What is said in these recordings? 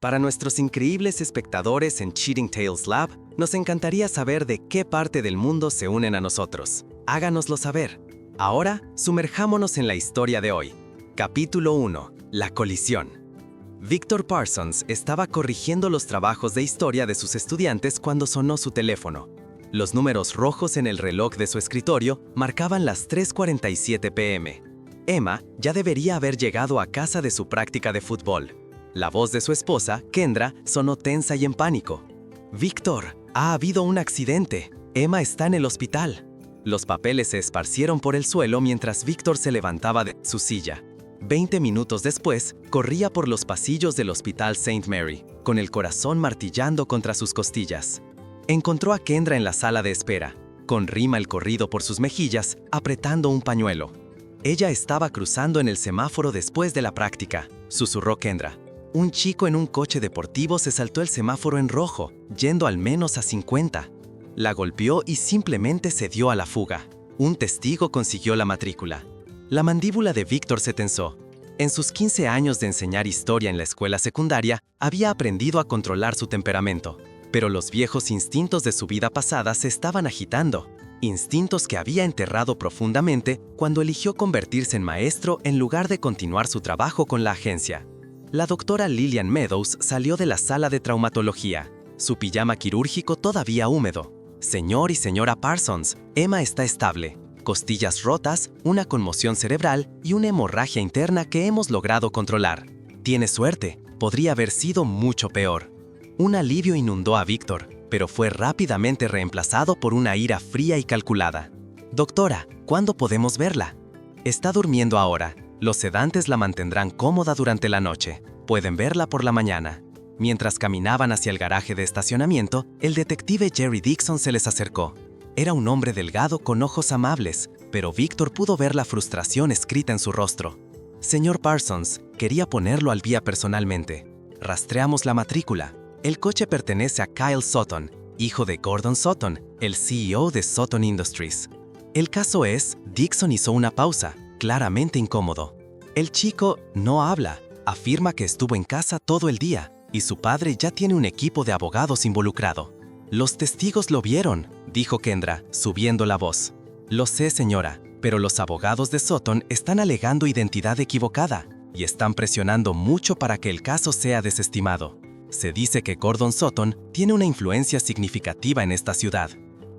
Para nuestros increíbles espectadores en Cheating Tales Lab, nos encantaría saber de qué parte del mundo se unen a nosotros. Háganoslo saber. Ahora, sumerjámonos en la historia de hoy. Capítulo 1. La colisión. Victor Parsons estaba corrigiendo los trabajos de historia de sus estudiantes cuando sonó su teléfono. Los números rojos en el reloj de su escritorio marcaban las 3:47 p.m. Emma ya debería haber llegado a casa de su práctica de fútbol. La voz de su esposa, Kendra, sonó tensa y en pánico. «Víctor, ha habido un accidente. Emma está en el hospital». Los papeles se esparcieron por el suelo mientras Víctor se levantaba de su silla. 20 minutos después, corría por los pasillos del Hospital St. Mary, con el corazón martillando contra sus costillas. Encontró a Kendra en la sala de espera, con rímel corrido por sus mejillas, apretando un pañuelo. Ella estaba cruzando en el semáforo después de la práctica, susurró Kendra. Un chico en un coche deportivo se saltó el semáforo en rojo, yendo al menos a 50. La golpeó y simplemente se dio a la fuga. Un testigo consiguió la matrícula. La mandíbula de Víctor se tensó. En sus 15 años de enseñar historia en la escuela secundaria, había aprendido a controlar su temperamento. Pero los viejos instintos de su vida pasada se estaban agitando. Instintos que había enterrado profundamente cuando eligió convertirse en maestro en lugar de continuar su trabajo con la agencia. La doctora Lillian Meadows salió de la sala de traumatología, su pijama quirúrgico todavía húmedo. Señor y señora Parsons, Emma está estable. Costillas rotas, una conmoción cerebral y una hemorragia interna que hemos logrado controlar. Tiene suerte, podría haber sido mucho peor. Un alivio inundó a Víctor, pero fue rápidamente reemplazado por una ira fría y calculada. Doctora, ¿cuándo podemos verla? Está durmiendo ahora. Los sedantes la mantendrán cómoda durante la noche. Pueden verla por la mañana. Mientras caminaban hacia el garaje de estacionamiento, el detective Jerry Dixon se les acercó. Era un hombre delgado con ojos amables, pero Víctor pudo ver la frustración escrita en su rostro. Señor Parsons, quería ponerlo al día personalmente. Rastreamos la matrícula. El coche pertenece a Kyle Sutton, hijo de Gordon Sutton, el CEO de Sutton Industries. El caso es, Dixon hizo una pausa, claramente incómodo. El chico no habla, afirma que estuvo en casa todo el día y su padre ya tiene un equipo de abogados involucrado. Los testigos lo vieron, dijo Kendra, subiendo la voz. Lo sé, señora, pero los abogados de Sutton están alegando identidad equivocada y están presionando mucho para que el caso sea desestimado. Se dice que Gordon Sutton tiene una influencia significativa en esta ciudad.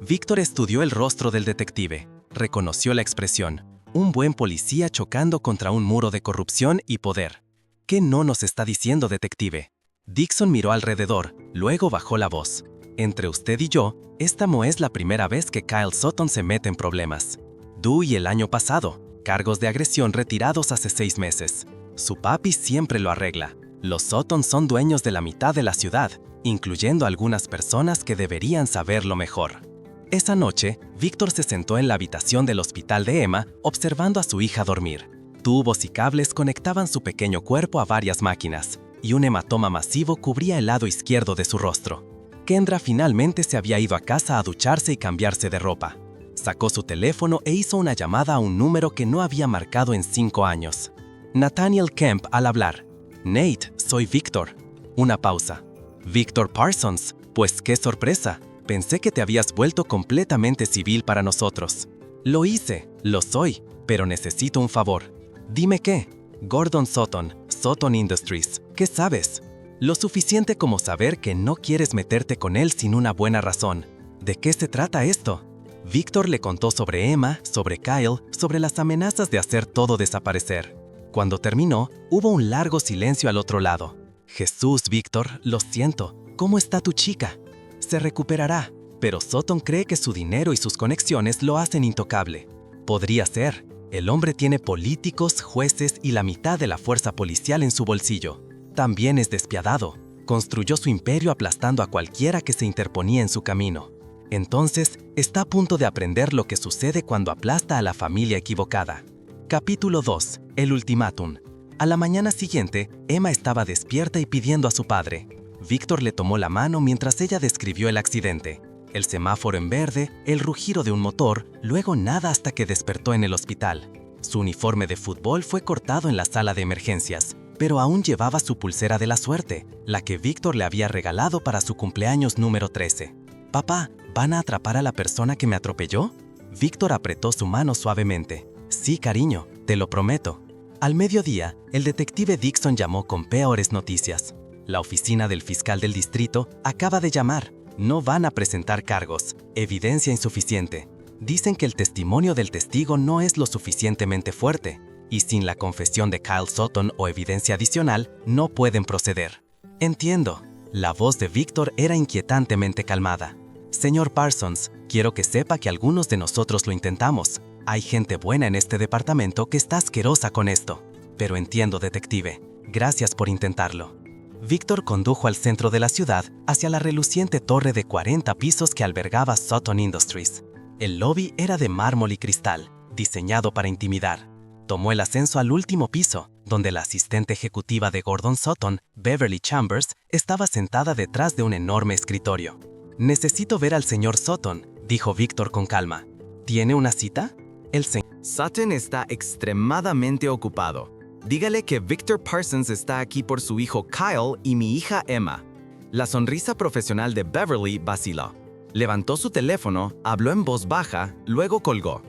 Víctor estudió el rostro del detective, reconoció la expresión. Un buen policía chocando contra un muro de corrupción y poder. ¿Qué no nos está diciendo, detective? Dixon miró alrededor, luego bajó la voz. Entre usted y yo, esta no es la primera vez que Kyle Sutton se mete en problemas. Dewey el año pasado, cargos de agresión retirados hace 6 meses. Su papi siempre lo arregla. Los Sutton son dueños de la mitad de la ciudad, incluyendo algunas personas que deberían saberlo mejor. Esa noche, Víctor se sentó en la habitación del hospital de Emma, observando a su hija dormir. Tubos y cables conectaban su pequeño cuerpo a varias máquinas, y un hematoma masivo cubría el lado izquierdo de su rostro. Kendra finalmente se había ido a casa a ducharse y cambiarse de ropa. Sacó su teléfono e hizo una llamada a un número que no había marcado en 5 años. Nathaniel Kemp al hablar. «Nate, soy Víctor». Una pausa. «Víctor Parsons, pues qué sorpresa. Pensé que te habías vuelto completamente civil para nosotros». «Lo hice, lo soy, pero necesito un favor». «Dime qué». «Gordon Sutton, Sutton Industries, ¿qué sabes?» «Lo suficiente como saber que no quieres meterte con él sin una buena razón». «¿De qué se trata esto?» Víctor le contó sobre Emma, sobre Kyle, sobre las amenazas de hacer todo desaparecer. Cuando terminó, hubo un largo silencio al otro lado. «Jesús, Víctor, lo siento. ¿Cómo está tu chica?» «Se recuperará, pero Sutton cree que su dinero y sus conexiones lo hacen intocable». «Podría ser. El hombre tiene políticos, jueces y la mitad de la fuerza policial en su bolsillo. También es despiadado. Construyó su imperio aplastando a cualquiera que se interponía en su camino. Entonces, está a punto de aprender lo que sucede cuando aplasta a la familia equivocada». Capítulo 2. El ultimátum. A la mañana siguiente, Emma estaba despierta y pidiendo a su padre. Víctor le tomó la mano mientras ella describió el accidente. El semáforo en verde, el rugido de un motor, luego nada hasta que despertó en el hospital. Su uniforme de fútbol fue cortado en la sala de emergencias, pero aún llevaba su pulsera de la suerte, la que Víctor le había regalado para su cumpleaños número 13. «Papá, ¿van a atrapar a la persona que me atropelló?» Víctor apretó su mano suavemente. «Sí, cariño, te lo prometo». Al mediodía, el detective Dixon llamó con peores noticias. La oficina del fiscal del distrito acaba de llamar. No van a presentar cargos. Evidencia insuficiente. Dicen que el testimonio del testigo no es lo suficientemente fuerte, y sin la confesión de Kyle Sutton o evidencia adicional, no pueden proceder. Entiendo. La voz de Víctor era inquietantemente calmada. Señor Parsons, quiero que sepa que algunos de nosotros lo intentamos. Hay gente buena en este departamento que está asquerosa con esto. Pero entiendo, detective. Gracias por intentarlo. Víctor condujo al centro de la ciudad hacia la reluciente torre de 40 pisos que albergaba Sutton Industries. El lobby era de mármol y cristal, diseñado para intimidar. Tomó el ascenso al último piso, donde la asistente ejecutiva de Gordon Sutton, Beverly Chambers, estaba sentada detrás de un enorme escritorio. «Necesito ver al señor Sutton», dijo Víctor con calma. «¿Tiene una cita?» El señor Sutton está extremadamente ocupado. Dígale que Victor Parsons está aquí por su hijo Kyle y mi hija Emma. La sonrisa profesional de Beverly vaciló. Levantó su teléfono, habló en voz baja, luego colgó.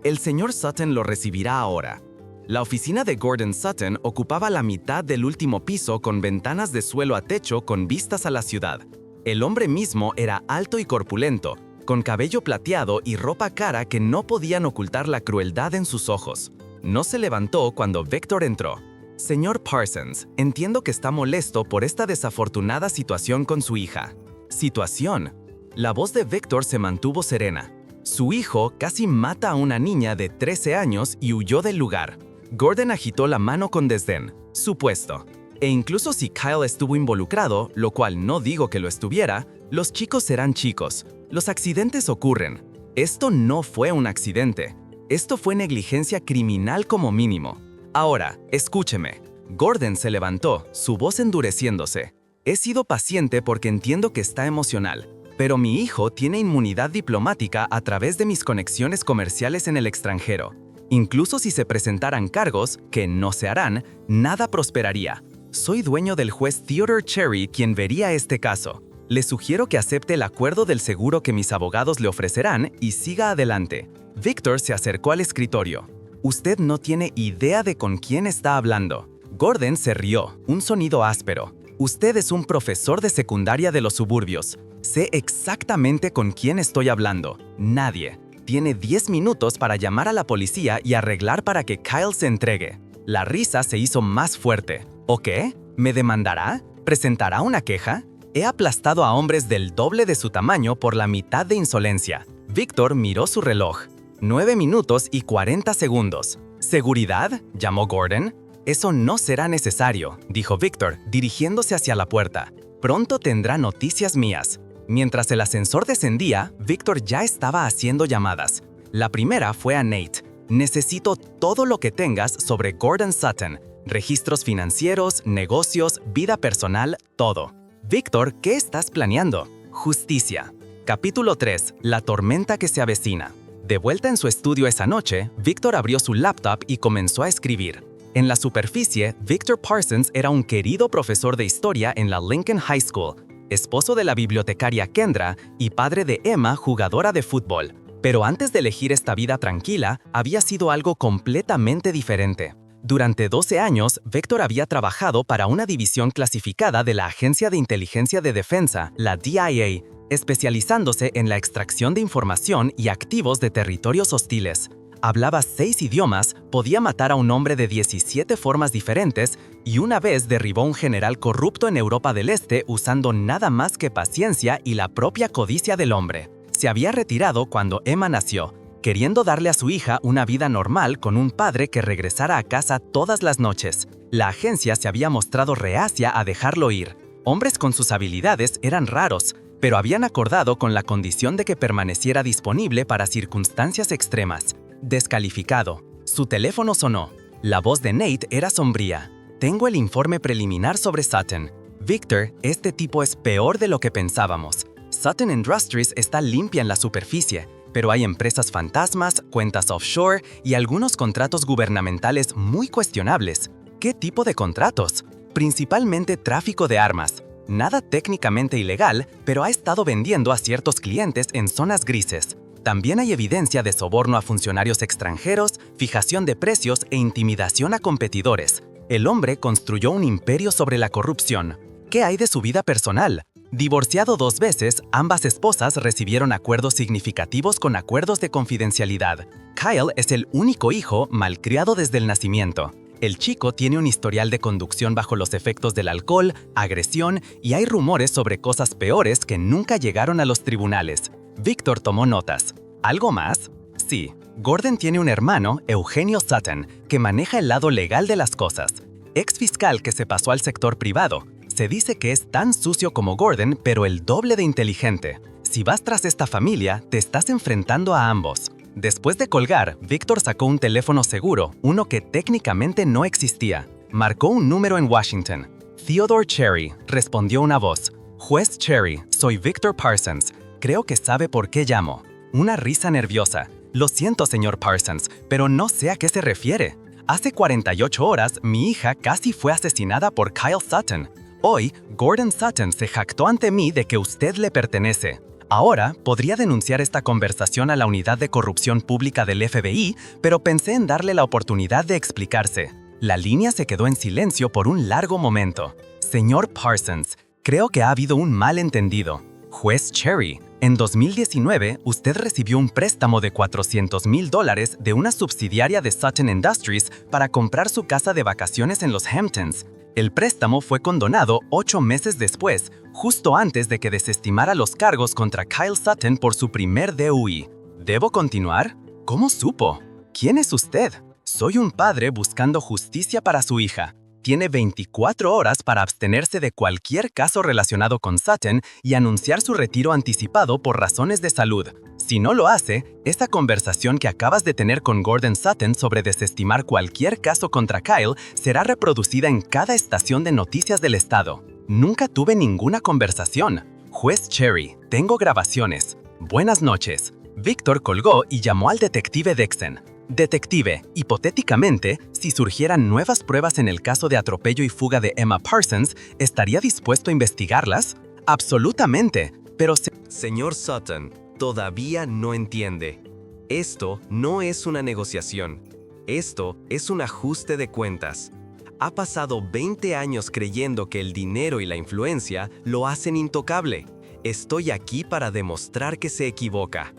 El señor Sutton lo recibirá ahora. La oficina de Gordon Sutton ocupaba la mitad del último piso con ventanas de suelo a techo con vistas a la ciudad. El hombre mismo era alto y corpulento, con cabello plateado y ropa cara que no podían ocultar la crueldad en sus ojos. No se levantó cuando Víctor entró. «Señor Parsons, entiendo que está molesto por esta desafortunada situación con su hija». «¿Situación?» La voz de Víctor se mantuvo serena. Su hijo casi mata a una niña de 13 años y huyó del lugar. Gordon agitó la mano con desdén. «Supuesto. E incluso si Kyle estuvo involucrado, lo cual no digo que lo estuviera, los chicos serán chicos. Los accidentes ocurren. Esto no fue un accidente. Esto fue negligencia criminal como mínimo. Ahora, escúcheme». Gordon se levantó, su voz endureciéndose. «He sido paciente porque entiendo que está emocional, pero mi hijo tiene inmunidad diplomática a través de mis conexiones comerciales en el extranjero. Incluso si se presentaran cargos, que no se harán, nada prosperaría. Soy dueño del juez Theodore Cherry quien vería este caso. Le sugiero que acepte el acuerdo del seguro que mis abogados le ofrecerán y siga adelante». Víctor se acercó al escritorio. «Usted no tiene idea de con quién está hablando». Gordon se rió, un sonido áspero. «Usted es un profesor de secundaria de los suburbios. Sé exactamente con quién estoy hablando. Nadie. Tiene 10 minutos para llamar a la policía y arreglar para que Kyle se entregue». La risa se hizo más fuerte. «¿O qué? ¿Me demandará? ¿Presentará una queja? He aplastado a hombres del doble de su tamaño por la mitad de insolencia». Víctor miró su reloj. 9 minutos y 40 segundos. «¿Seguridad?», llamó Gordon. «Eso no será necesario», dijo Víctor, dirigiéndose hacia la puerta. «Pronto tendrá noticias mías». Mientras el ascensor descendía, Víctor ya estaba haciendo llamadas. La primera fue a Nate. «Necesito todo lo que tengas sobre Gordon Sutton. Registros financieros, negocios, vida personal, todo». «Víctor, ¿qué estás planeando?» «Justicia». Capítulo 3. La tormenta que se avecina. De vuelta en su estudio esa noche, Víctor abrió su laptop y comenzó a escribir. En la superficie, Victor Parsons era un querido profesor de historia en la Lincoln High School, esposo de la bibliotecaria Kendra y padre de Emma, jugadora de fútbol. Pero antes de elegir esta vida tranquila, había sido algo completamente diferente. Durante 12 años, Víctor había trabajado para una división clasificada de la Agencia de Inteligencia de Defensa, la DIA, especializándose en la extracción de información y activos de territorios hostiles. Hablaba 6 idiomas, podía matar a un hombre de 17 formas diferentes y una vez derribó a un general corrupto en Europa del Este usando nada más que paciencia y la propia codicia del hombre. Se había retirado cuando Emma nació, queriendo darle a su hija una vida normal con un padre que regresara a casa todas las noches. La agencia se había mostrado reacia a dejarlo ir. Hombres con sus habilidades eran raros, pero habían acordado con la condición de que permaneciera disponible para circunstancias extremas. Descalificado. Su teléfono sonó. La voz de Nate era sombría. «Tengo el informe preliminar sobre Sutton. Victor, este tipo es peor de lo que pensábamos. Sutton Industries está limpia en la superficie, pero hay empresas fantasmas, cuentas offshore y algunos contratos gubernamentales muy cuestionables. ¿Qué tipo de contratos? Principalmente tráfico de armas. Nada técnicamente ilegal, pero ha estado vendiendo a ciertos clientes en zonas grises. También hay evidencia de soborno a funcionarios extranjeros, fijación de precios e intimidación a competidores. El hombre construyó un imperio sobre la corrupción. ¿Qué hay de su vida personal? Divorciado 2 veces, ambas esposas recibieron acuerdos significativos con acuerdos de confidencialidad. Kyle es el único hijo malcriado desde el nacimiento. El chico tiene un historial de conducción bajo los efectos del alcohol, agresión y hay rumores sobre cosas peores que nunca llegaron a los tribunales. Victor tomó notas. ¿Algo más? Sí, Gordon tiene un hermano, Eugenio Sutton, que maneja el lado legal de las cosas. Ex fiscal que se pasó al sector privado. Se dice que es tan sucio como Gordon, pero el doble de inteligente. Si vas tras esta familia, te estás enfrentando a ambos. Después de colgar, Victor sacó un teléfono seguro, uno que técnicamente no existía. Marcó un número en Washington. Theodore Cherry, respondió una voz. Juez Cherry, soy Victor Parsons. Creo que sabe por qué llamo. Una risa nerviosa. Lo siento, señor Parsons, pero no sé a qué se refiere. Hace 48 horas, mi hija casi fue asesinada por Kyle Sutton. Hoy, Gordon Sutton se jactó ante mí de que usted le pertenece. Ahora, podría denunciar esta conversación a la Unidad de Corrupción Pública del FBI, pero pensé en darle la oportunidad de explicarse. La línea se quedó en silencio por un largo momento. Señor Parsons, creo que ha habido un malentendido. Juez Cherry, en 2019, usted recibió un préstamo de $400,000 de una subsidiaria de Sutton Industries para comprar su casa de vacaciones en los Hamptons. El préstamo fue condonado 8 meses después, justo antes de que desestimara los cargos contra Kyle Sutton por su primer DUI. ¿Debo continuar? ¿Cómo supo? ¿Quién es usted? Soy un padre buscando justicia para su hija. Tiene 24 horas para abstenerse de cualquier caso relacionado con Sutton y anunciar su retiro anticipado por razones de salud. Si no lo hace, esa conversación que acabas de tener con Gordon Sutton sobre desestimar cualquier caso contra Kyle será reproducida en cada estación de noticias del estado. Nunca tuve ninguna conversación. Juez Cherry, tengo grabaciones. Buenas noches. Victor colgó y llamó al detective Dixon. Detective, hipotéticamente, si surgieran nuevas pruebas en el caso de atropello y fuga de Emma Parsons, ¿estaría dispuesto a investigarlas? Absolutamente, pero Señor Sutton, todavía no entiende. Esto no es una negociación. Esto es un ajuste de cuentas. Ha pasado 20 años creyendo que el dinero y la influencia lo hacen intocable. Estoy aquí para demostrar que se equivoca.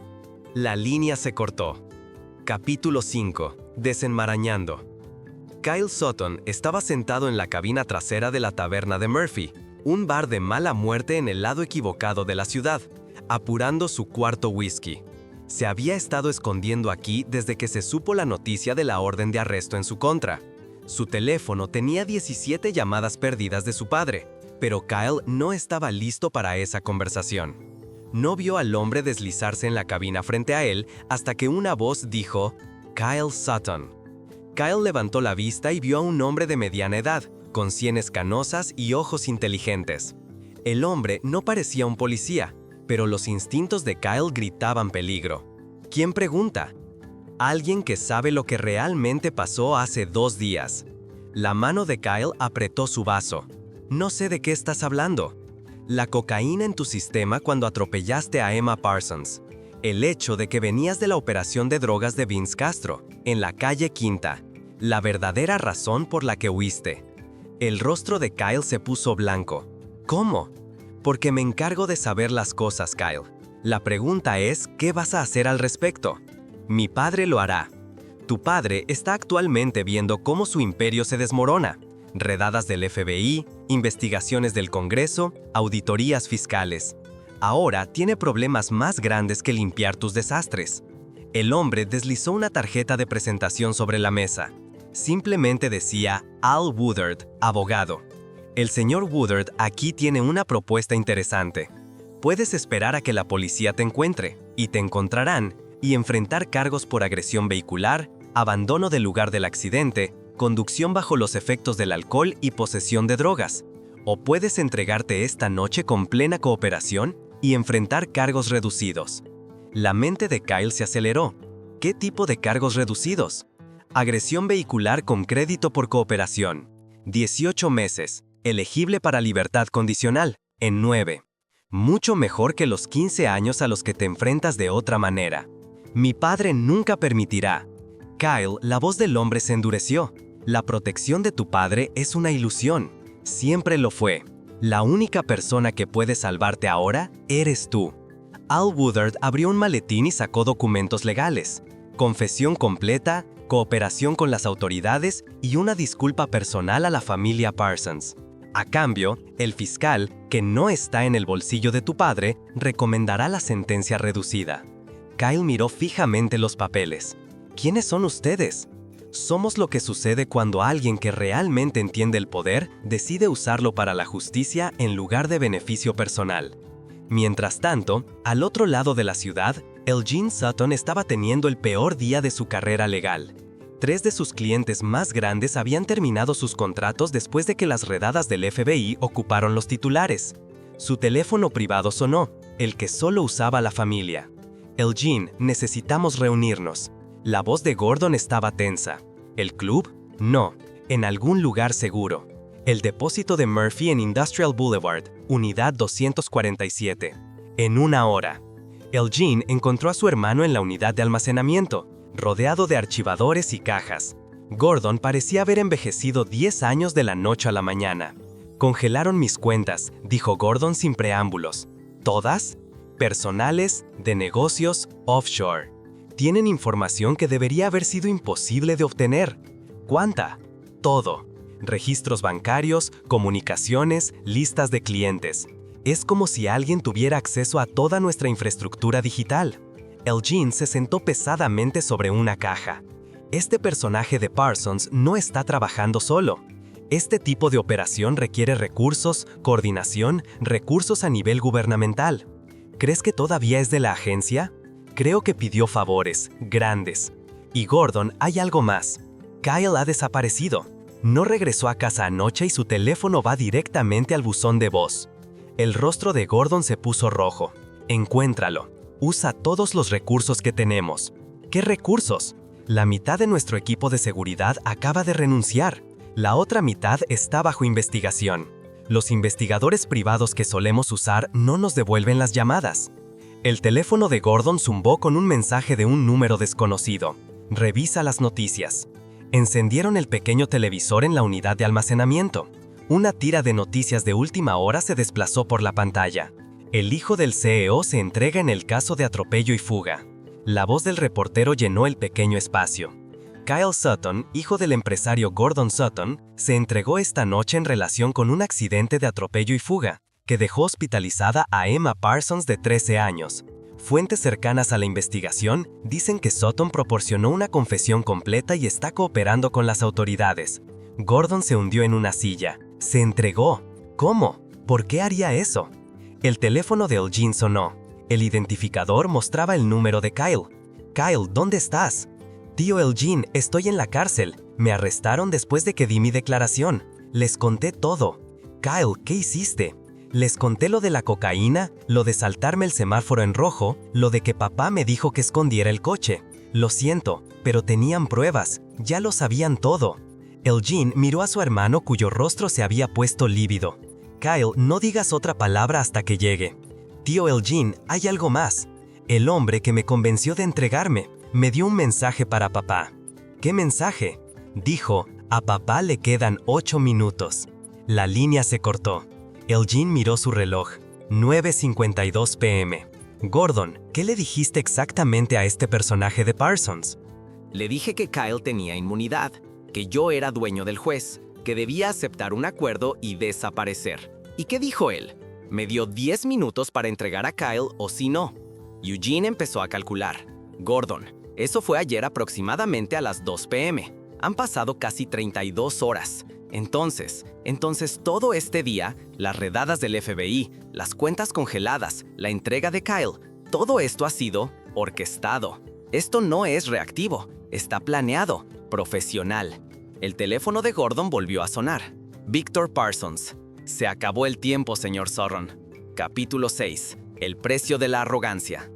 La línea se cortó. Capítulo 5. Desenmarañando. Kyle Sutton estaba sentado en la cabina trasera de la taberna de Murphy, un bar de mala muerte en el lado equivocado de la ciudad, apurando su cuarto whisky. Se había estado escondiendo aquí desde que se supo la noticia de la orden de arresto en su contra. Su teléfono tenía 17 llamadas perdidas de su padre, pero Kyle no estaba listo para esa conversación. No vio al hombre deslizarse en la cabina frente a él hasta que una voz dijo, Kyle Sutton. Kyle levantó la vista y vio a un hombre de mediana edad, con sienes canosas y ojos inteligentes. El hombre no parecía un policía, pero los instintos de Kyle gritaban peligro. ¿Quién pregunta? Alguien que sabe lo que realmente pasó hace 2 días. La mano de Kyle apretó su vaso. No sé de qué estás hablando. La cocaína en tu sistema cuando atropellaste a Emma Parsons. El hecho de que venías de la operación de drogas de Vince Castro, en la calle Quinta. La verdadera razón por la que huiste. El rostro de Kyle se puso blanco. ¿Cómo? Porque me encargo de saber las cosas, Kyle. La pregunta es, ¿qué vas a hacer al respecto? Mi padre lo hará. Tu padre está actualmente viendo cómo su imperio se desmorona. Redadas del FBI, investigaciones del Congreso, auditorías fiscales. Ahora tiene problemas más grandes que limpiar tus desastres. El hombre deslizó una tarjeta de presentación sobre la mesa. Simplemente decía Al Woodard, abogado. El señor Woodard aquí tiene una propuesta interesante. Puedes esperar a que la policía te encuentre, y te encontrarán, y enfrentar cargos por agresión vehicular, abandono del lugar del accidente, conducción bajo los efectos del alcohol y posesión de drogas. O puedes entregarte esta noche con plena cooperación y enfrentar cargos reducidos. La mente de Kyle se aceleró. ¿Qué tipo de cargos reducidos? Agresión vehicular con crédito por cooperación. 18 meses, elegible para libertad condicional, en 9. Mucho mejor que los 15 años a los que te enfrentas de otra manera. Mi padre nunca permitirá. Kyle, la voz del hombre se endureció. La protección de tu padre es una ilusión. Siempre lo fue. La única persona que puede salvarte ahora eres tú. Al Woodard abrió un maletín y sacó documentos legales. Confesión completa, cooperación con las autoridades y una disculpa personal a la familia Parsons. A cambio, el fiscal, que no está en el bolsillo de tu padre, recomendará la sentencia reducida. Kyle miró fijamente los papeles. ¿Quiénes son ustedes? Somos lo que sucede cuando alguien que realmente entiende el poder decide usarlo para la justicia en lugar de beneficio personal. Mientras tanto, al otro lado de la ciudad, Elgin Sutton estaba teniendo el peor día de su carrera legal. 3 de sus clientes más grandes habían terminado sus contratos después de que las redadas del FBI ocuparon los titulares. Su teléfono privado sonó, el que solo usaba la familia. Elgin, necesitamos reunirnos. La voz de Gordon estaba tensa. ¿El club? No, en algún lugar seguro. El depósito de Murphy en Industrial Boulevard, unidad 247. En 1 hora. Elgin encontró a su hermano en la unidad de almacenamiento, rodeado de archivadores y cajas. Gordon parecía haber envejecido 10 años de la noche a la mañana. Congelaron mis cuentas, dijo Gordon sin preámbulos. ¿Todas? Personales, de negocios, offshore. Tienen información que debería haber sido imposible de obtener. ¿Cuánta? Todo. Registros bancarios, comunicaciones, listas de clientes. Es como si alguien tuviera acceso a toda nuestra infraestructura digital. Elgin se sentó pesadamente sobre una caja. Este personaje de Parsons no está trabajando solo. Este tipo de operación requiere recursos, coordinación, recursos a nivel gubernamental. ¿Crees que todavía es de la agencia? Creo que pidió favores, grandes. Y Gordon, hay algo más. Kyle ha desaparecido. No regresó a casa anoche y su teléfono va directamente al buzón de voz. El rostro de Gordon se puso rojo. Encuéntralo. Usa todos los recursos que tenemos. ¿Qué recursos? La mitad de nuestro equipo de seguridad acaba de renunciar. La otra mitad está bajo investigación. Los investigadores privados que solemos usar no nos devuelven las llamadas. El teléfono de Gordon zumbó con un mensaje de un número desconocido. Revisa las noticias. Encendieron el pequeño televisor en la unidad de almacenamiento. Una tira de noticias de última hora se desplazó por la pantalla. El hijo del CEO se entrega en el caso de atropello y fuga. La voz del reportero llenó el pequeño espacio. Kyle Sutton, hijo del empresario Gordon Sutton, se entregó esta noche en relación con un accidente de atropello y fuga, que dejó hospitalizada a Emma Parsons de 13 años. Fuentes cercanas a la investigación dicen que Sutton proporcionó una confesión completa y está cooperando con las autoridades. Gordon se hundió en una silla. Se entregó. ¿Cómo? ¿Por qué haría eso? El teléfono de Elgin sonó. El identificador mostraba el número de Kyle. Kyle, ¿dónde estás? Tío Elgin, estoy en la cárcel. Me arrestaron después de que di mi declaración. Les conté todo. Kyle, ¿qué hiciste? Les conté lo de la cocaína, lo de saltarme el semáforo en rojo, lo de que papá me dijo que escondiera el coche. Lo siento, pero tenían pruebas. Ya lo sabían todo. Elgin miró a su hermano cuyo rostro se había puesto lívido. Kyle, no digas otra palabra hasta que llegue. Tío Elgin, hay algo más. El hombre que me convenció de entregarme me dio un mensaje para papá. ¿Qué mensaje? Dijo, a papá le quedan 8 minutos. La línea se cortó. Elgin miró su reloj. 9:52 p.m. Gordon, ¿qué le dijiste exactamente a este personaje de Parsons? Le dije que Kyle tenía inmunidad, que yo era dueño del juez, que debía aceptar un acuerdo y desaparecer. ¿Y qué dijo él? Me dio 10 minutos para entregar a Kyle o si no. Eugene empezó a calcular. Gordon, eso fue ayer aproximadamente a las 2 p.m. Han pasado casi 32 horas. Entonces todo este día, las redadas del FBI, las cuentas congeladas, la entrega de Kyle, todo esto ha sido orquestado. Esto no es reactivo, está planeado, profesional. El teléfono de Gordon volvió a sonar. Victor Parsons. Se acabó el tiempo, señor Sutton. Capítulo 6. El precio de la arrogancia.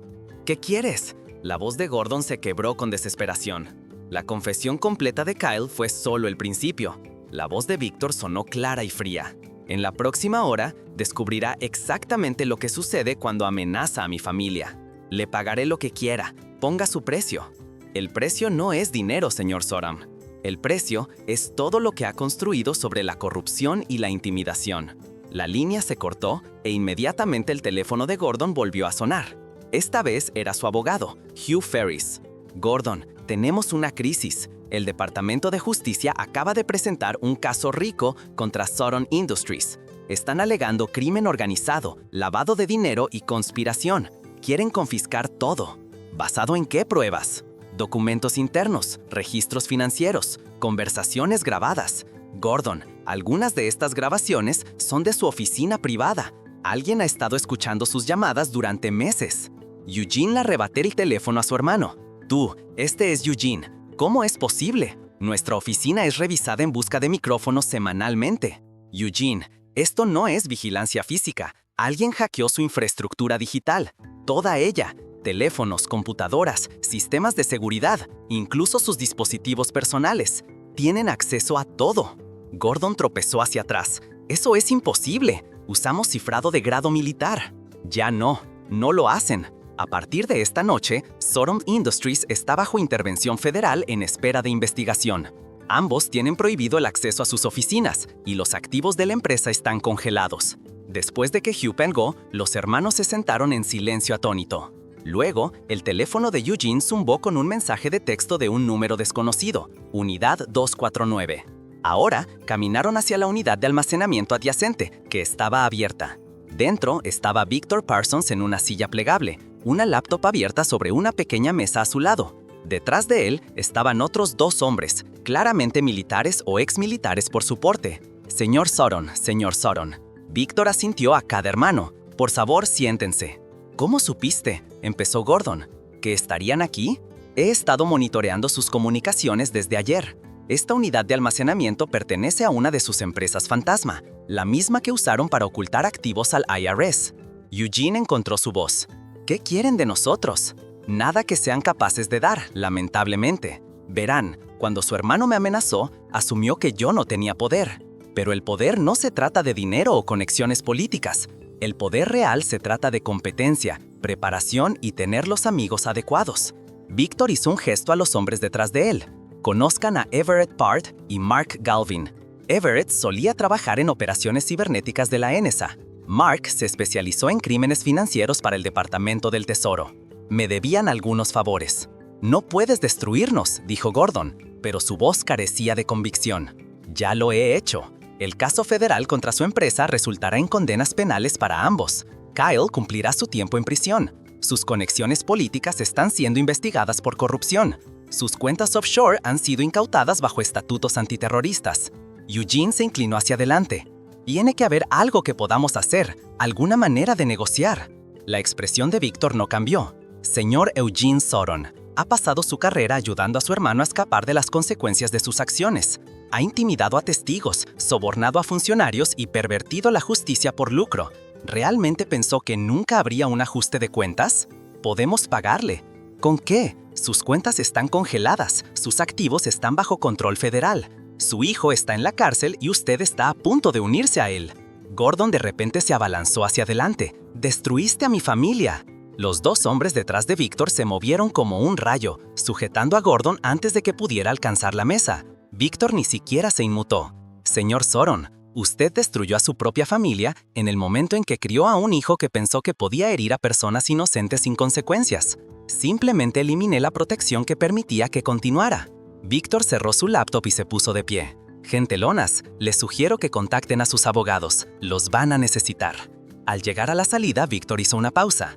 ¿Qué quieres? La voz de Gordon se quebró con desesperación. La confesión completa de Kyle fue solo el principio. La voz de Víctor sonó clara y fría. En la próxima hora, descubrirá exactamente lo que sucede cuando amenaza a mi familia. Le pagaré lo que quiera, ponga su precio. El precio no es dinero, señor Soram. El precio es todo lo que ha construido sobre la corrupción y la intimidación. La línea se cortó e inmediatamente el teléfono de Gordon volvió a sonar. Esta vez era su abogado, Hugh Ferris. Gordon, tenemos una crisis. El Departamento de Justicia acaba de presentar un caso rico contra Soron Industries. Están alegando crimen organizado, lavado de dinero y conspiración. Quieren confiscar todo. ¿Basado en qué pruebas? Documentos internos, registros financieros, conversaciones grabadas. Gordon, algunas de estas grabaciones son de su oficina privada. Alguien ha estado escuchando sus llamadas durante meses. Eugene le arrebaté el teléfono a su hermano. Tú, este es Eugene. ¿Cómo es posible? Nuestra oficina es revisada en busca de micrófonos semanalmente. Eugene, esto no es vigilancia física. Alguien hackeó su infraestructura digital. Toda ella. Teléfonos, computadoras, sistemas de seguridad, incluso sus dispositivos personales. Tienen acceso a todo. Gordon tropezó hacia atrás. Eso es imposible. Usamos cifrado de grado militar. Ya no lo hacen. A partir de esta noche, Soron Industries está bajo intervención federal en espera de investigación. Ambos tienen prohibido el acceso a sus oficinas y los activos de la empresa están congelados. Después de que Hugh pegó, los hermanos se sentaron en silencio atónito. Luego, el teléfono de Eugene zumbó con un mensaje de texto de un número desconocido, Unidad 249. Ahora, caminaron hacia la unidad de almacenamiento adyacente, que estaba abierta. Dentro estaba Victor Parsons en una silla plegable, una laptop abierta sobre una pequeña mesa a su lado. Detrás de él estaban otros dos hombres, claramente militares o exmilitares por su porte. Señor Soron. Víctor asintió a cada hermano. Por favor, siéntense. ¿Cómo supiste? Empezó Gordon. ¿Que estarían aquí? He estado monitoreando sus comunicaciones desde ayer. Esta unidad de almacenamiento pertenece a una de sus empresas fantasma, la misma que usaron para ocultar activos al IRS. Eugene encontró su voz. ¿Qué quieren de nosotros? Nada que sean capaces de dar, lamentablemente. Verán, cuando su hermano me amenazó, asumió que yo no tenía poder. Pero el poder no se trata de dinero o conexiones políticas. El poder real se trata de competencia, preparación y tener los amigos adecuados. Víctor hizo un gesto a los hombres detrás de él. Conozcan a Everett Part y Mark Galvin. Everett solía trabajar en operaciones cibernéticas de la NSA. Mark se especializó en crímenes financieros para el Departamento del Tesoro. Me debían algunos favores. No puedes destruirnos, dijo Gordon, pero su voz carecía de convicción. Ya lo he hecho. El caso federal contra su empresa resultará en condenas penales para ambos. Kyle cumplirá su tiempo en prisión. Sus conexiones políticas están siendo investigadas por corrupción. Sus cuentas offshore han sido incautadas bajo estatutos antiterroristas. Eugene se inclinó hacia adelante. Tiene que haber algo que podamos hacer, alguna manera de negociar. La expresión de Víctor no cambió. Señor Eugene Soron, ha pasado su carrera ayudando a su hermano a escapar de las consecuencias de sus acciones. Ha intimidado a testigos, sobornado a funcionarios y pervertido la justicia por lucro. ¿Realmente pensó que nunca habría un ajuste de cuentas? Podemos pagarle. ¿Con qué? Sus cuentas están congeladas, sus activos están bajo control federal. Su hijo está en la cárcel y usted está a punto de unirse a él. Gordon de repente se abalanzó hacia adelante. ¡Destruiste a mi familia! Los dos hombres detrás de Víctor se movieron como un rayo, sujetando a Gordon antes de que pudiera alcanzar la mesa. Víctor ni siquiera se inmutó. Señor Soron, usted destruyó a su propia familia en el momento en que crió a un hijo que pensó que podía herir a personas inocentes sin consecuencias. Simplemente eliminé la protección que permitía que continuara. Víctor cerró su laptop y se puso de pie. Gentelonas, les sugiero que contacten a sus abogados. Los van a necesitar. Al llegar a la salida, Víctor hizo una pausa.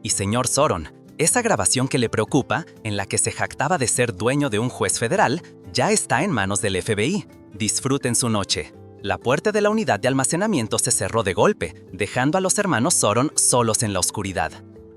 Y señor Soron, esa grabación que le preocupa, en la que se jactaba de ser dueño de un juez federal, ya está en manos del FBI. Disfruten su noche. La puerta de la unidad de almacenamiento se cerró de golpe, dejando a los hermanos Soron solos en la oscuridad.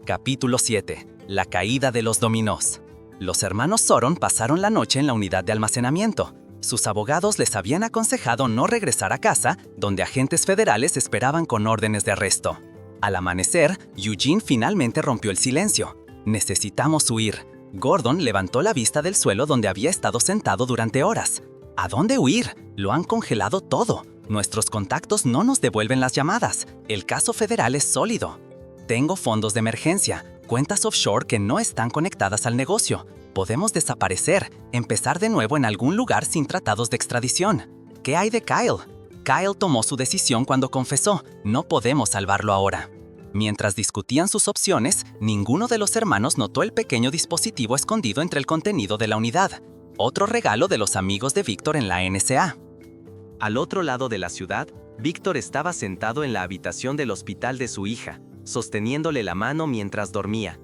Capítulo 7. La caída de los dominós. Los hermanos Soron pasaron la noche en la unidad de almacenamiento. Sus abogados les habían aconsejado no regresar a casa, donde agentes federales esperaban con órdenes de arresto. Al amanecer, Eugene finalmente rompió el silencio. Necesitamos huir. Gordon levantó la vista del suelo donde había estado sentado durante horas. ¿A dónde huir? Lo han congelado todo. Nuestros contactos no nos devuelven las llamadas. El caso federal es sólido. Tengo fondos de emergencia, cuentas offshore que no están conectadas al negocio. Podemos desaparecer, empezar de nuevo en algún lugar sin tratados de extradición. ¿Qué hay de Kyle? Kyle tomó su decisión cuando confesó. No podemos salvarlo ahora. Mientras discutían sus opciones, ninguno de los hermanos notó el pequeño dispositivo escondido entre el contenido de la unidad. Otro regalo de los amigos de Víctor en la NSA. Al otro lado de la ciudad, Víctor estaba sentado en la habitación del hospital de su hija, sosteniéndole la mano mientras dormía.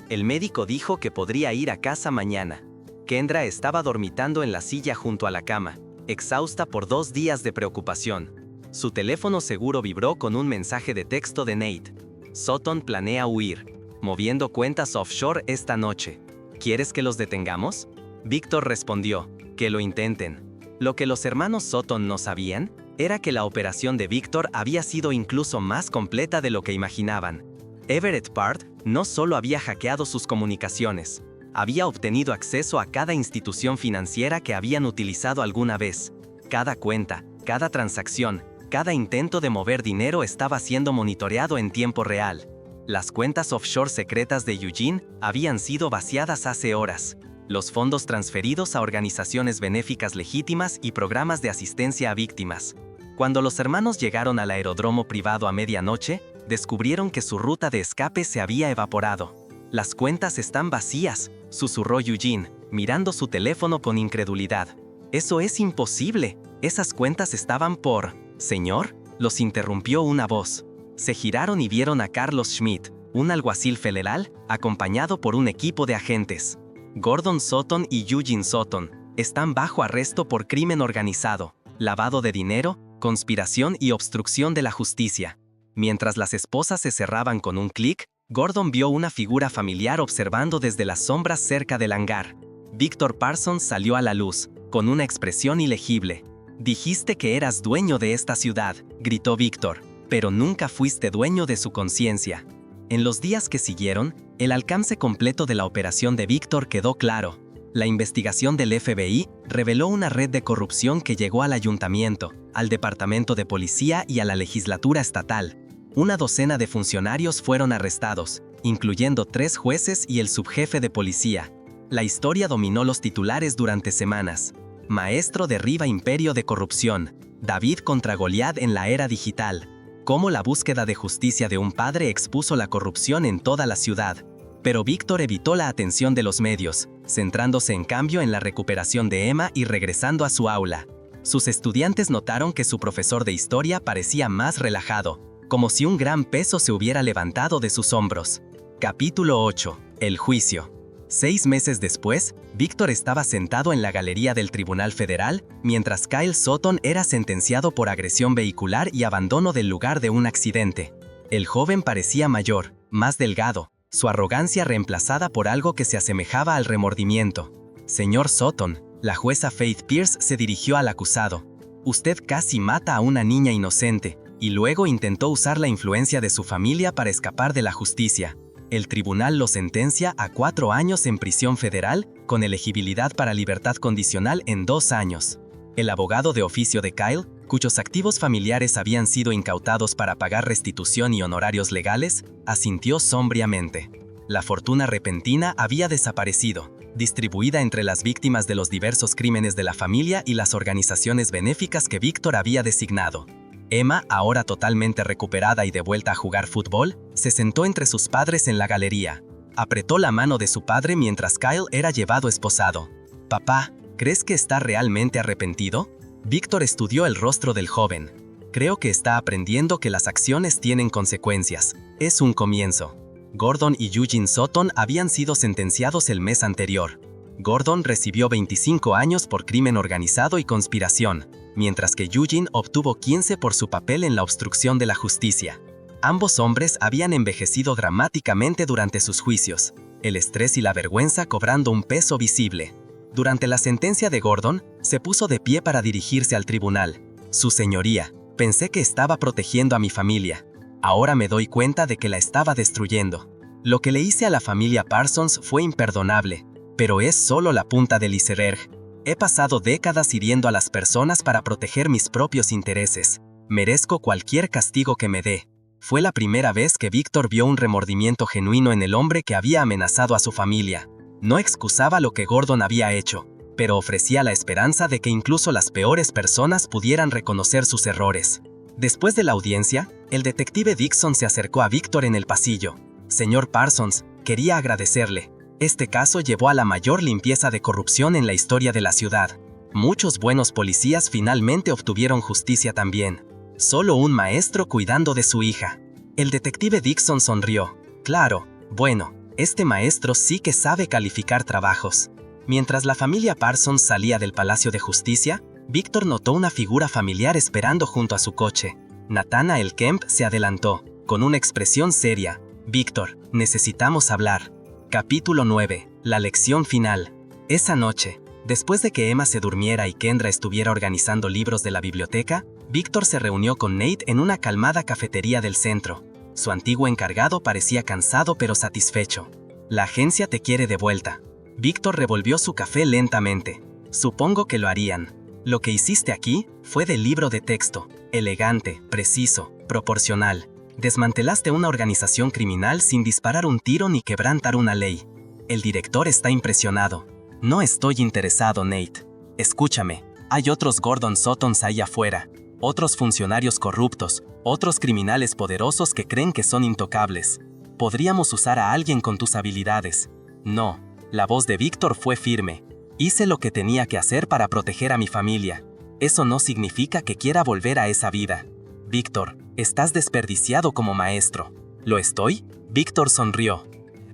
El médico dijo que podría ir a casa mañana. Kendra estaba dormitando en la silla junto a la cama, exhausta por 2 días de preocupación. Su teléfono seguro vibró con un mensaje de texto de Nate. Sutton planea huir, moviendo cuentas offshore esta noche. ¿Quieres que los detengamos? Víctor respondió, que lo intenten. Lo que los hermanos Sutton no sabían era que la operación de Víctor había sido incluso más completa de lo que imaginaban. Everett Part no solo había hackeado sus comunicaciones, había obtenido acceso a cada institución financiera que habían utilizado alguna vez. Cada cuenta, cada transacción, cada intento de mover dinero estaba siendo monitoreado en tiempo real. Las cuentas offshore secretas de Eugene habían sido vaciadas hace horas. Los fondos transferidos a organizaciones benéficas legítimas y programas de asistencia a víctimas. Cuando los hermanos llegaron al aeródromo privado a medianoche, descubrieron que su ruta de escape se había evaporado. Las cuentas están vacías, susurró Eugene, mirando su teléfono con incredulidad. Eso es imposible. Esas cuentas estaban por... ¿Señor? Los interrumpió una voz. Se giraron y vieron a Carlos Schmidt, un alguacil federal, acompañado por un equipo de agentes. Gordon Sutton y Eugene Sutton están bajo arresto por crimen organizado, lavado de dinero, conspiración y obstrucción de la justicia. Mientras las esposas se cerraban con un clic, Gordon vio una figura familiar observando desde las sombras cerca del hangar. Victor Parsons salió a la luz, con una expresión ilegible. «Dijiste que eras dueño de esta ciudad», gritó Victor, «pero nunca fuiste dueño de su conciencia». En los días que siguieron, el alcance completo de la operación de Víctor quedó claro. La investigación del FBI reveló una red de corrupción que llegó al ayuntamiento, al departamento de policía y a la legislatura estatal. Una docena de funcionarios fueron arrestados, incluyendo 3 jueces y el subjefe de policía. La historia dominó los titulares durante semanas. Maestro derriba imperio de corrupción. David contra Goliat en la era digital. Cómo la búsqueda de justicia de un padre expuso la corrupción en toda la ciudad. Pero Víctor evitó la atención de los medios, centrándose en cambio en la recuperación de Emma y regresando a su aula. Sus estudiantes notaron que su profesor de historia parecía más relajado, como si un gran peso se hubiera levantado de sus hombros. Capítulo 8. El juicio. 6 meses después, Víctor estaba sentado en la galería del Tribunal Federal, mientras Kyle Sutton era sentenciado por agresión vehicular y abandono del lugar de un accidente. El joven parecía mayor, más delgado, su arrogancia reemplazada por algo que se asemejaba al remordimiento. «Señor Sutton», la jueza Faith Pierce se dirigió al acusado. «Usted casi mata a una niña inocente, y luego intentó usar la influencia de su familia para escapar de la justicia. El tribunal lo sentencia a 4 años en prisión federal, con elegibilidad para libertad condicional en 2 años. El abogado de oficio de Kyle, cuyos activos familiares habían sido incautados para pagar restitución y honorarios legales, asintió sombríamente. La fortuna repentina había desaparecido, distribuida entre las víctimas de los diversos crímenes de la familia y las organizaciones benéficas que Víctor había designado. Emma, ahora totalmente recuperada y de vuelta a jugar fútbol, se sentó entre sus padres en la galería. Apretó la mano de su padre mientras Kyle era llevado esposado. «Papá, ¿crees que está realmente arrepentido?» Víctor estudió el rostro del joven. «Creo que está aprendiendo que las acciones tienen consecuencias. Es un comienzo». Gordon y Eugene Sutton habían sido sentenciados el mes anterior. Gordon recibió 25 años por crimen organizado y conspiración, mientras que Eugene obtuvo 15 por su papel en la obstrucción de la justicia. Ambos hombres habían envejecido dramáticamente durante sus juicios, el estrés y la vergüenza cobrando un peso visible. Durante la sentencia de Gordon, se puso de pie para dirigirse al tribunal. «Su señoría, pensé que estaba protegiendo a mi familia. Ahora me doy cuenta de que la estaba destruyendo. Lo que le hice a la familia Parsons fue imperdonable, pero es solo la punta del iceberg. He pasado décadas hiriendo a las personas para proteger mis propios intereses. Merezco cualquier castigo que me dé. Fue la primera vez que Víctor vio un remordimiento genuino en el hombre que había amenazado a su familia. No excusaba lo que Gordon había hecho, pero ofrecía la esperanza de que incluso las peores personas pudieran reconocer sus errores. Después de la audiencia, el detective Dixon se acercó a Víctor en el pasillo. Señor Parsons, quería agradecerle. Este caso llevó a la mayor limpieza de corrupción en la historia de la ciudad. Muchos buenos policías finalmente obtuvieron justicia también. Solo un maestro cuidando de su hija. El detective Dixon sonrió. Claro, bueno, este maestro sí que sabe calificar trabajos. Mientras la familia Parsons salía del Palacio de Justicia, Víctor notó una figura familiar esperando junto a su coche. Nathanael Kemp se adelantó, con una expresión seria. Víctor, necesitamos hablar. Capítulo 9. La lección final. Esa noche, después de que Emma se durmiera y Kendra estuviera organizando libros de la biblioteca, Víctor se reunió con Nate en una calmada cafetería del centro. Su antiguo encargado parecía cansado pero satisfecho. La agencia te quiere de vuelta. Víctor revolvió su café lentamente. Supongo que lo harían. Lo que hiciste aquí fue de libro de texto, elegante, preciso, proporcional. Desmantelaste una organización criminal sin disparar un tiro ni quebrantar una ley. El director está impresionado. No estoy interesado, Nate. Escúchame, hay otros Gordon Suttons ahí afuera. Otros funcionarios corruptos, otros criminales poderosos que creen que son intocables. Podríamos usar a alguien con tus habilidades. No, la voz de Víctor fue firme. Hice lo que tenía que hacer para proteger a mi familia. Eso no significa que quiera volver a esa vida. Víctor, estás desperdiciado como maestro. ¿Lo estoy? Víctor sonrió.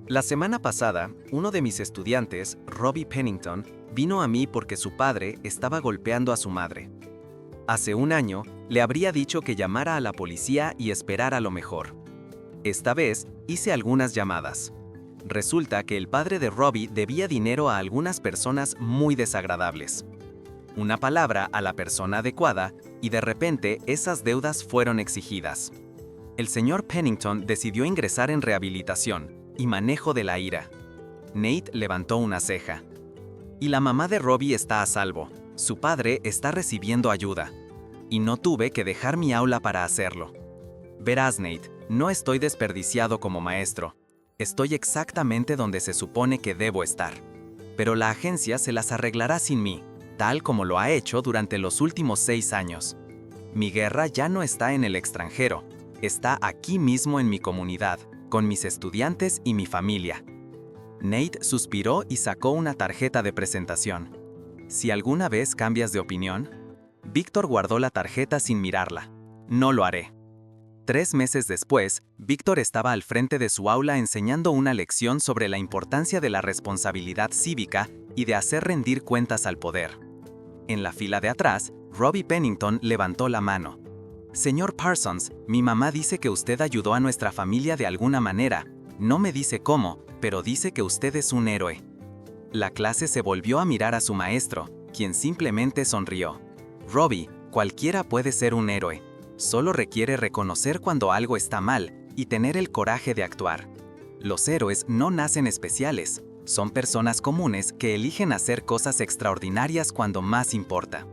La semana pasada, uno de mis estudiantes, Robbie Pennington, vino a mí porque su padre estaba golpeando a su madre. Hace un año, le habría dicho que llamara a la policía y esperara lo mejor. Esta vez, hice algunas llamadas. Resulta que el padre de Robbie debía dinero a algunas personas muy desagradables. Una palabra a la persona adecuada y de repente esas deudas fueron exigidas. El señor Pennington decidió ingresar en rehabilitación y manejo de la ira. Nate levantó una ceja. Y la mamá de Robbie está a salvo. Su padre está recibiendo ayuda. Y no tuve que dejar mi aula para hacerlo. Verás, Nate, no estoy desperdiciado como maestro. Estoy exactamente donde se supone que debo estar. Pero la agencia se las arreglará sin mí, tal como lo ha hecho durante los últimos 6 años. Mi guerra ya no está en el extranjero, está aquí mismo en mi comunidad, con mis estudiantes y mi familia. Nate suspiró y sacó una tarjeta de presentación. Si alguna vez cambias de opinión, Víctor guardó la tarjeta sin mirarla. No lo haré. 3 meses después, Víctor estaba al frente de su aula enseñando una lección sobre la importancia de la responsabilidad cívica y de hacer rendir cuentas al poder. En la fila de atrás, Robbie Pennington levantó la mano. Señor Parsons, mi mamá dice que usted ayudó a nuestra familia de alguna manera. No me dice cómo, pero dice que usted es un héroe. La clase se volvió a mirar a su maestro, quien simplemente sonrió. Robbie, cualquiera puede ser un héroe. Solo requiere reconocer cuando algo está mal y tener el coraje de actuar. Los héroes no nacen especiales, son personas comunes que eligen hacer cosas extraordinarias cuando más importa.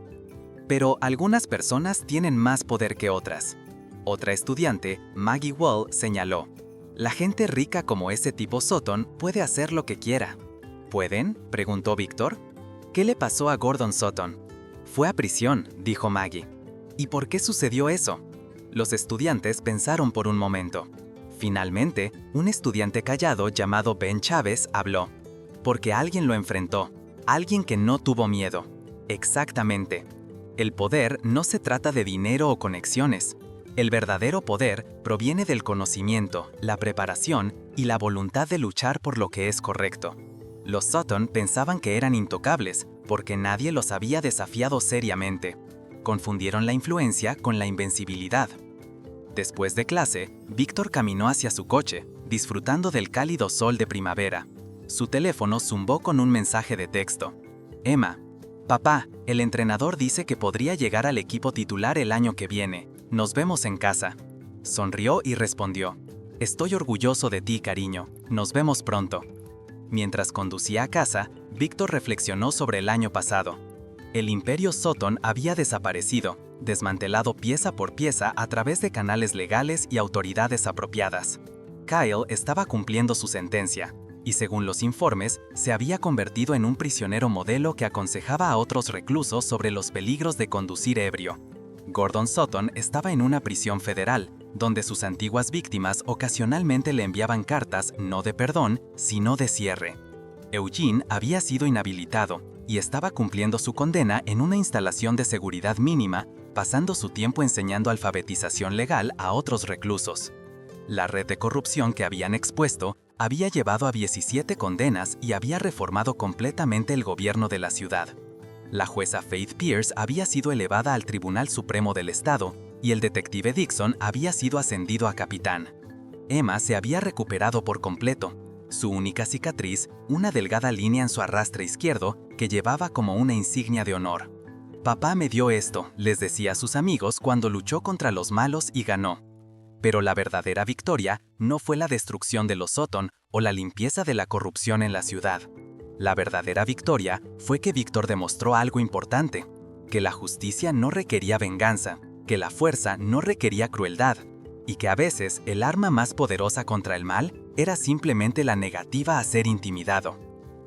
Pero algunas personas tienen más poder que otras. Otra estudiante, Maggie Wall, señaló: la gente rica como ese tipo Sutton puede hacer lo que quiera. ¿Pueden?, preguntó Víctor. ¿Qué le pasó a Gordon Sutton? Fue a prisión, dijo Maggie. ¿Y por qué sucedió eso? Los estudiantes pensaron por un momento. Finalmente, un estudiante callado llamado Ben Chávez habló. Porque alguien lo enfrentó, alguien que no tuvo miedo. Exactamente. El poder no se trata de dinero o conexiones. El verdadero poder proviene del conocimiento, la preparación y la voluntad de luchar por lo que es correcto. Los Sutton pensaban que eran intocables porque nadie los había desafiado seriamente. Confundieron la influencia con la invencibilidad. Después de clase, Víctor caminó hacia su coche, disfrutando del cálido sol de primavera. Su teléfono zumbó con un mensaje de texto. Emma: papá, el entrenador dice que podría llegar al equipo titular el año que viene. Nos vemos en casa. Sonrió y respondió: estoy orgulloso de ti, cariño. Nos vemos pronto. Mientras conducía a casa, Víctor reflexionó sobre el año pasado. El imperio Sutton había desaparecido, desmantelado pieza por pieza a través de canales legales y autoridades apropiadas. Kyle estaba cumpliendo su sentencia, y según los informes, se había convertido en un prisionero modelo que aconsejaba a otros reclusos sobre los peligros de conducir ebrio. Gordon Sutton estaba en una prisión federal, donde sus antiguas víctimas ocasionalmente le enviaban cartas no de perdón, sino de cierre. Eugene había sido inhabilitado y estaba cumpliendo su condena en una instalación de seguridad mínima, pasando su tiempo enseñando alfabetización legal a otros reclusos. La red de corrupción que habían expuesto había llevado a 17 condenas y había reformado completamente el gobierno de la ciudad. La jueza Faith Pierce había sido elevada al Tribunal Supremo del Estado y el detective Dixon había sido ascendido a capitán. Emma se había recuperado por completo. Su única cicatriz, una delgada línea en su arrastre izquierdo que llevaba como una insignia de honor. «Papá me dio esto», les decía a sus amigos cuando luchó contra los malos y ganó. Pero la verdadera victoria no fue la destrucción de los Sutton o la limpieza de la corrupción en la ciudad. La verdadera victoria fue que Víctor demostró algo importante, que la justicia no requería venganza, que la fuerza no requería crueldad, y que a veces el arma más poderosa contra el mal era simplemente la negativa a ser intimidado.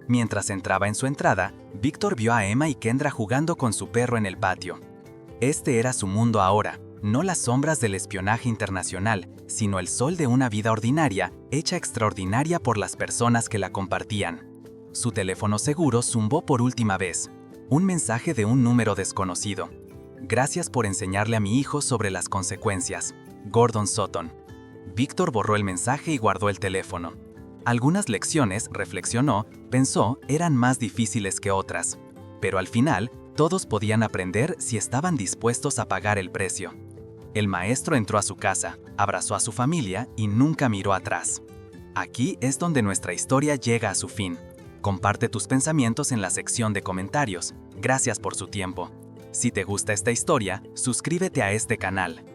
Mientras entraba en su entrada, Víctor vio a Emma y Kendra jugando con su perro en el patio. Este era su mundo ahora, no las sombras del espionaje internacional, sino el sol de una vida ordinaria, hecha extraordinaria por las personas que la compartían. Su teléfono seguro zumbó por última vez. Un mensaje de un número desconocido. «Gracias por enseñarle a mi hijo sobre las consecuencias. Gordon Sutton». Víctor borró el mensaje y guardó el teléfono. Algunas lecciones, reflexionó, pensó, eran más difíciles que otras. Pero al final, todos podían aprender si estaban dispuestos a pagar el precio. El maestro entró a su casa, abrazó a su familia y nunca miró atrás. Aquí es donde nuestra historia llega a su fin. Comparte tus pensamientos en la sección de comentarios. Gracias por su tiempo. Si te gusta esta historia, suscríbete a este canal.